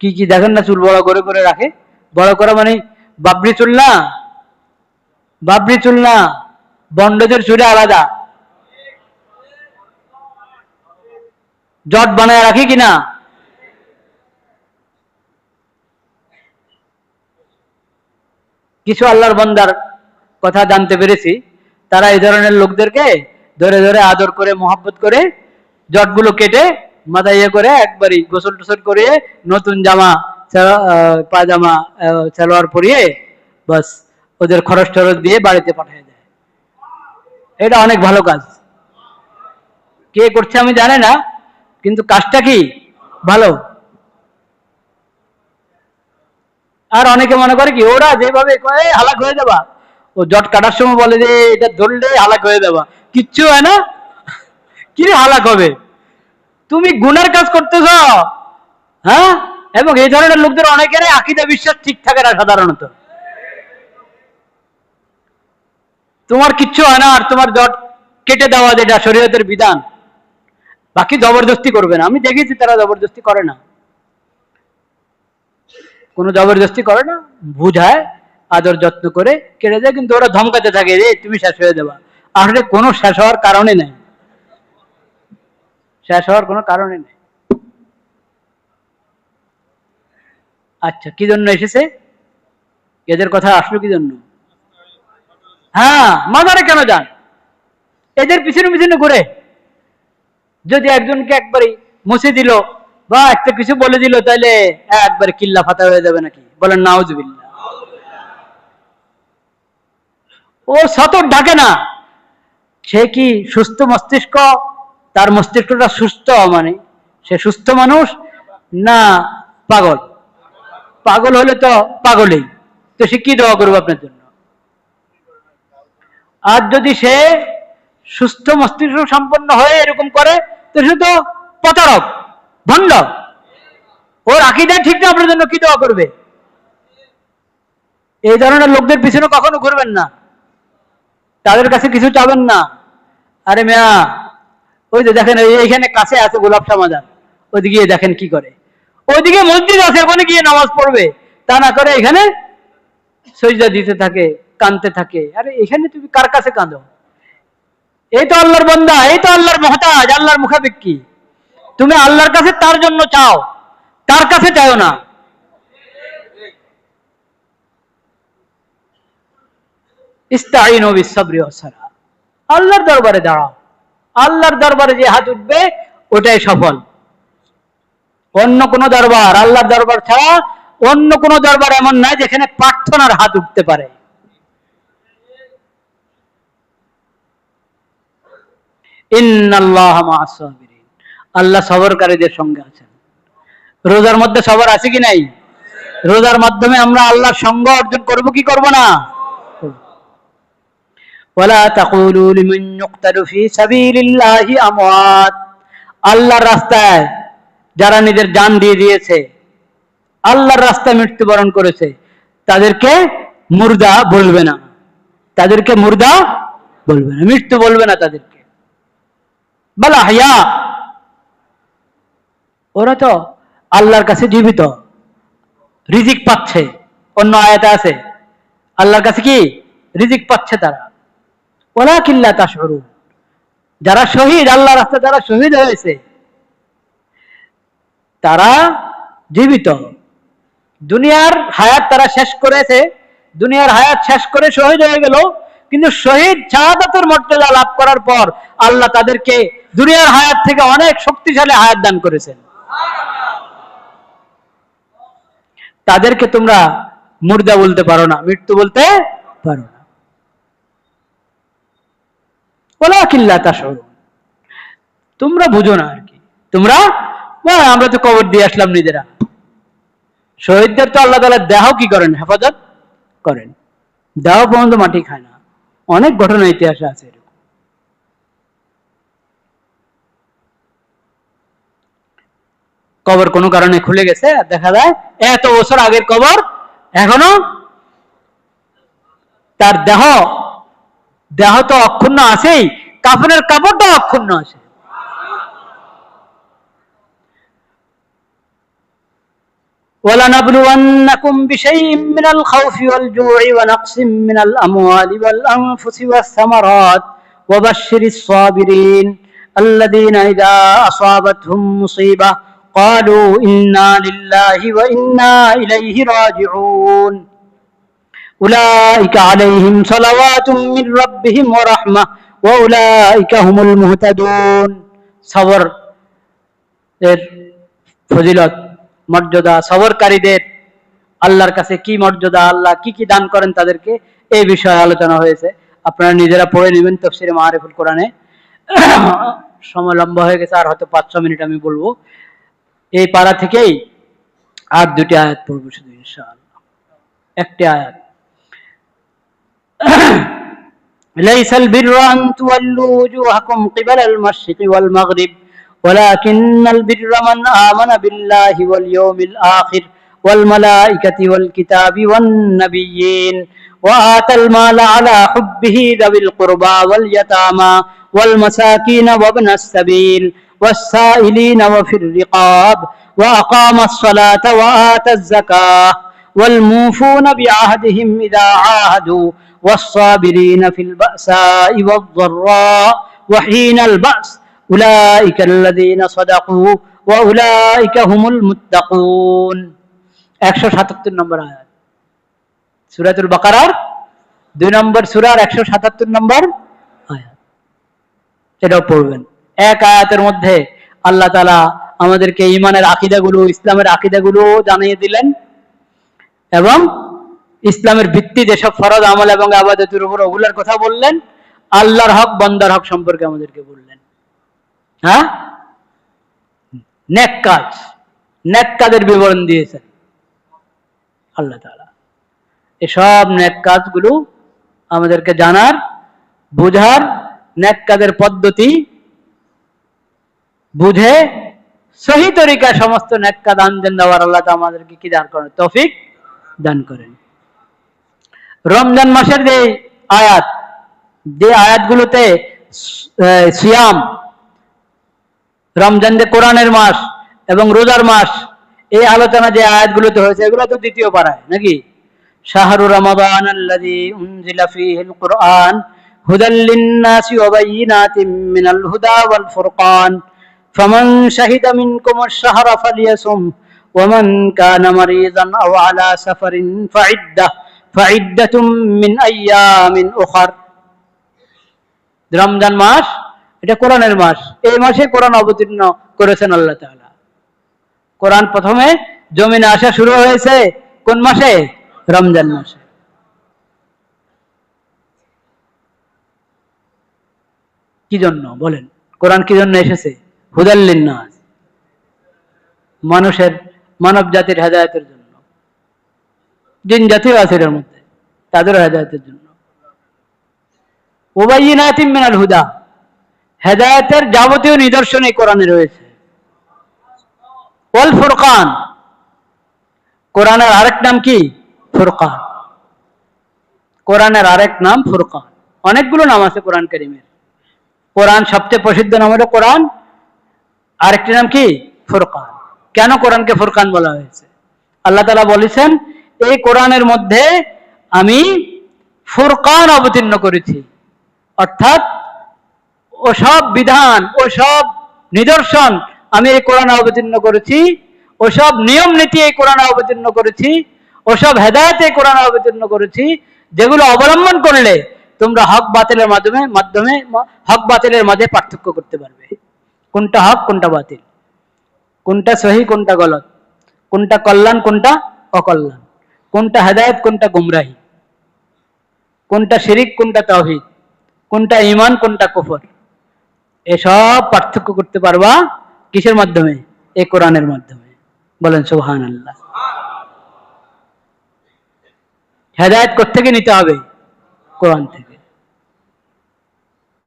কি কি দেখেন না, চুল বড় করে করে রাখে। বড় করা মানে বাবরি চুল না, বাবরি চুল না, বন্ডদের চুলে আলাদা জট বানায় রাখি কিনা। কিছু আল্লাহর বান্দার কথা জানতে পেরেছি, তারা এই ধরনের লোকদেরকে ধরে ধরে আদর করে মোহাব্বত করে জটগুলো কেটে মাথায় ইয়ে করে একবারই গোসল টোসল করিয়ে নতুন জামা পায়জামা সালোয়ার পরিয়ে বাস ওদের খরচ টরচ দিয়ে বাড়িতে পাঠিয়ে দেয়। এটা অনেক ভালো কাজ। কে করছে আমি জানি না, কিন্তু কাজটা কি ভালো। আর অনেকে মনে করে কি ওরা যেভাবে হালাক হয়ে যাবা, ও জট কাটার সময় বলে যে এটা ধরলে হালাক হয়ে যাবা, কিচ্ছু হয় না। কি হালাক হবে? তুমি গুনার কাজ করতেছ। হ্যাঁ, এবং এই ধরনের লোকদের অনেকের আকীদা বিশ্বাস ঠিক থাকে না সাধারণত। তোমার কিচ্ছু হয় না, আর তোমার জট কেটে দেওয়া যেটা শরীয়তের বিধান, বাকি জবরদস্তি করবে না। আমি দেখেছি তারা জবরদস্তি করে না, কোনো জবরদস্তি করে না, বুঝায় আদর যত্ন করে কেটে দেয়। কিন্তু ওরা ধমকাতে থাকে যে তুমি শেষ হয়ে যাবা। আসলে কোনো শেষ হওয়ার কারণে নেই, শেষ হওয়ার কোনো কারণে নেই। আচ্ছা, কি জন্য এসেছে? এদের কথা আসলো কি জন্য? হ্যাঁ, মাজারে কেন যান? এদের পিছনে পিছনে ঘুরে যদি একজনকে একবারই মুছে দিল বা একটা কিছু বলে দিল, তাহলে একবারে কিল্লা ফাতা হয়ে যাবে নাকি? বলেন নাউজুবিল্লাহ। ও সতর ঢাকে না। সে কি সুস্থ মস্তিষ্ক? তার মস্তিষ্কটা সুস্থ, মানে সে সুস্থ মানুষ না পাগল? পাগল হলে তো পাগলেই, তো সে কি দোয়া করবো আপনার জন্য? আর যদি সে সুস্থ মস্তিষ্ক সম্পন্ন হয়ে এরকম করে, তো সে তো প্রতারক, ভণ্ড। ওর আকীদা ঠিক না, আপনার জন্য কি দোয়া করবে? এই ধরনের লোকদের পিছনে কখনো ঘুরবেন না, তাদের কাছে কিছু চাবেন না। আরে মেয়া, ওই যে দেখেন এইখানে কাছে আছে গোলাপ মাজার, ওইদিকে দেখেন কি করে। ওইদিকে মসজিদ আছে, ওখানে গিয়ে নামাজ পড়বে, তা না করে এখানে সজদা দিতে থাকে, কাঁদতে থাকে। আরে এখানে তুমি কার কাছে কাঁদো? এই তো আল্লাহর বান্দা, এই তো আল্লাহর মুহতাজ, আল্লাহর মুখাপেক্ষী। তুমি আল্লাহর কাছে তার জন্য চাও, তার কাছে চাও না। ইস্তাঈনু বিস-সাবরি ওয়াস-সালাহ, আল্লাহর দরবারে দাঁড়াও। আল্লাহর দরবারে যে হাত উঠবে ওটাই সফল। অন্য কোন দরবার, আল্লাহর দরবার ছাড়া অন্য কোন দরবার এমন নাই যেখানে প্রার্থনার হাত উঠতে পারে। ইন্নাল্লাহা মা'আস-সাবিরিন, আল্লাহ সবরকারীদের সঙ্গে আছেন। রোজার মধ্যে সবর আছে কি নাই? রোজার মাধ্যমে আমরা আল্লাহর সঙ্গ অর্জন করব কি করব না? ওয়ালা তাকুলু লিমান ইউকতালু ফি সাবিলিল্লাহি আমওয়াত, আল্লাহর রাস্তায় যারা নিজের জান দিয়ে দিয়েছে, আল্লাহর রাস্তায় মৃত্যুবরণ করেছে, তাদেরকে মুর্দা বলবে না। তাদেরকে মুর্দা বলবে না, মৃত্যু বলবে না তাদেরকে। বাল আহইয়া, ওরা তো আল্লাহর কাছে জীবিত, রিজিক পাচ্ছে। অন্য আয়াতে আছে আল্লাহর কাছে কি রিজিক পাচ্ছে তারা। ওয়ালাকিন লা তাশউরুন, যারা শহীদ, আল্লাহর রাস্তায় যারা শহীদ হয়েছে তারা জীবিত। দুনিয়ার হায়াত তারা শেষ করেছে, দুনিয়ার হায়াত শেষ করে শহীদ হয়ে গেল, কিন্তু শহীদ শাহাদাতের মর্যাদা লাভ করার পর আল্লাহ তাদেরকে দুনিয়ার হায়াত থেকে অনেক শক্তিশালী হায়াত দান করেছেন। তাদেরকে তোমরা মুর্দা বলতে পারো না, মৃত্যু বলতে পারো না। ওয়ালাকিন লা তাশউরুন, তোমরা বুঝো না আর কি। তোমরা আমরা তো কবর দিয়ে আসলাম নিজেরা। শহীদদের তো আল্লাহ তাআলা দেহ কি করেন? হেফাজত করেন। দেহ পর্যন্ত মাটি খায় না। অনেক ঘটনা ইতিহাসে আছে এরকম। কবর কোনো কারণে খুলে গেছে, আর দেখা যায় এত বছর আগের কবর এখনো তার দেহ তো অক্ষুণ্ণ আছেই, কাফনের কাপড়টা অক্ষুণ্ণ আছে। وَلَنَبْلُوَنَّكُمْ بِشَيْءٍ مِّنَ الْخَوْفِ وَالْجُوعِ وَنَقْصٍ مِّنَ الْأَمْوَالِ وَالْأَنفُسِ وَالثَّمَرَاتِ وَبَشِّرِ الصَّابِرِينَ الَّذِينَ إِذَا أَصَابَتْهُم مُّصِيبَةٌ قَالُوا إِنَّا لِلَّهِ وَإِنَّا إِلَيْهِ راجعون أُولَٰئِكَ عَلَيْهِمْ صَلَوَاتٌ مِّن رَّبِّهِمْ وَرَحْمَةٌ وَأُولَٰئِكَ هُمُ الْمُهْتَدُونَ সবর এর ফজিলত, মর্যাদা, সবরকারীদের আল্লাহর কাছে কি মর্যাদা, আল্লাহ কি কি দান করেন তাদেরকে, এই বিষয়ে আলোচনা হয়েছে। আপনারা নিজেরা পড়ে নেবেন তাফসীরে মাআরিফুল কোরআনে। সময় লম্বা হয়ে গেছে, আর হয়তো 5-6 মিনিট আমি বলবো। এই পারা থেকেই আর দুটি আয়াত পড়বো শুধু ইনশাআল্লাহ। একটি আয়াত, লাইসাল বিররা আন তুওয়াল্লু ওজুহাকুম কিবালাল মাশরিকি ওয়াল মাগরিব ওয়ালাকিন্নাল বিররা মান আমানা বিল্লাহি ওয়াল ইয়াউমিল আখির ওয়াল মালাইকাতি ওয়াল কিতাবি ওয়ান নাবিয়্যিন ওয়া আতাল মালা আলা হুব্বিহি যাবিল কুরবা ওয়াল ইয়াতামা ওয়াল মাসাকিন ওয়া ইবনাস সাবিল ওয়াস সাইলিনা ওয়া ফির রিকাব ওয়া আকামাস সালাতা ওয়া আতাজ যাকাহ ওয়াল মুফুনা বিআহদিহিম ইযা আহাদু والصابرين في البأساء والضراء وحين البأس أولئك الذين صدقوا وأولئك هم المتقون 177 নম্বর আয়াত, সূরাতুল বাকারার 2 নম্বর সূরার 177 নম্বর আয়াত। এটাও পড়বেন। এক আয়াতের মধ্যে আল্লাহ তাআলা আমাদেরকে ঈমানের আকীদাগুলো, ইসলামের আকীদাগুলো জানিয়ে দিলেন এবং ইসলামের ভিত্তি যেসব ফরজ আমল এবং ইবাদতের উপর ওগুলোর কথা বললেন, আল্লাহর হক বান্দার হক সম্পর্কে আমাদেরকে বললেন। হ্যাঁ, নেক কাজ, নেক কাজের বিবরণ দিয়েছেন আল্লাহ তাআলা। এসব নেক কাজগুলো আমাদেরকে জানার, বুঝার, নেক কাজের পদ্ধতি বুঝে সহি তরিকায় সমস্ত নেক কাজ আঞ্জাম দেওয়ার আল্লাহ তাআলা আমাদেরকে কি দান করেন, তৌফিক দান করেন। রমজান মাসের যে আয়াতগুলোতে সিয়াম, রমজান যে কোরআনের মাস এবং রোজার মাস, এই আলোচনা যে আয়াতগুলোতে হয়েছে এগুলো তো দ্বিতীয় পারায় নাকি। শাহরু রমাদান আল্লাযী উনজিলা ফীহিল কুরআন হুদাল লিন-নাসি ওয়া বায়িনাতিম মিনাল হুদা ওয়াল ফুরকান ফামান শাহিদা মিনকুমুশ শাহরা ফালিয়াসুম ওয়া মান কানা মারিযান আও আলা সাফারিন ফাইদ্দাতুম মিন আইয়ামিন উখর। রমজান মাস এটা কোরআনের মাস, এই মাসে কোরআন অবতীর্ণ করেছেন আল্লাহ তাআলা। কোরআন প্রথমে জমিনে আসা শুরু হয়েছে কোন মাসে? রমজান মাসে। কি জন্য বলেন? কোরআন কি জন্য এসেছে? হুদাল লিন-নাস, মানুষের, মানব জাতির হেদায়েতের জন্য। জিন জাতিও আছে এর মধ্যে, তাদেরও হেদায়েতের জন্য। ওয়া বায়িনাতিম মিনাল হুদা, হেদায়েতের যাবতীয় নিদর্শন এই কোরআনে রয়েছে। ওয়াল ফুরকান, কোরআনের আরেক নাম কি? ফুরকান। কোরআনের আরেক নাম ফুরকান। অনেকগুলো নাম আছে কোরআন কারীমের। কোরআন সবচেয়ে প্রসিদ্ধ নাম হলো কোরআন, আরেকটি নাম কি? ফুরকান। কেন কোরআনকে ফুরকান বলা হয়েছে? আল্লাহ তাআলা বলেছেন এই কোরআনের মধ্যে আমি ফুরকান অবতীর্ণ করেছি, অর্থাৎ ওসব বিধান, ওসব নিদর্শন আমি এই কোরআনে অবতীর্ণ করেছি, ওসব নিয়ম নীতি এই কোরআনে অবতীর্ণ করেছি, ওসব হেদায়েত এই কোরআনে অবতীর্ণ করেছি যেগুলো অবলম্বন করলে তোমরা হক বাতিলের মাধ্যমে হক বাতিলের মাঝে পার্থক্য করতে পারবে। কোনটা হক, কোনটা বাতিল, কোনটা সহি, কোনটা গলত, কোনটা কল্যাণ, কোনটা অকল্যাণ, কোনটা হেদায়েত, কোনটা গুমরাহি, কোনটা শিরিক, কোনটা তাওহীদ, কোনটা ঈমান, কোনটা কুফর, এসব পার্থক্য করতে পারবা কিসের মাধ্যমে? এই কোরআনের মাধ্যমে। বলেন সুবহানাল্লাহ। হেদায়েত কোত্থেকে নিতে হবে? কোরআন থেকে।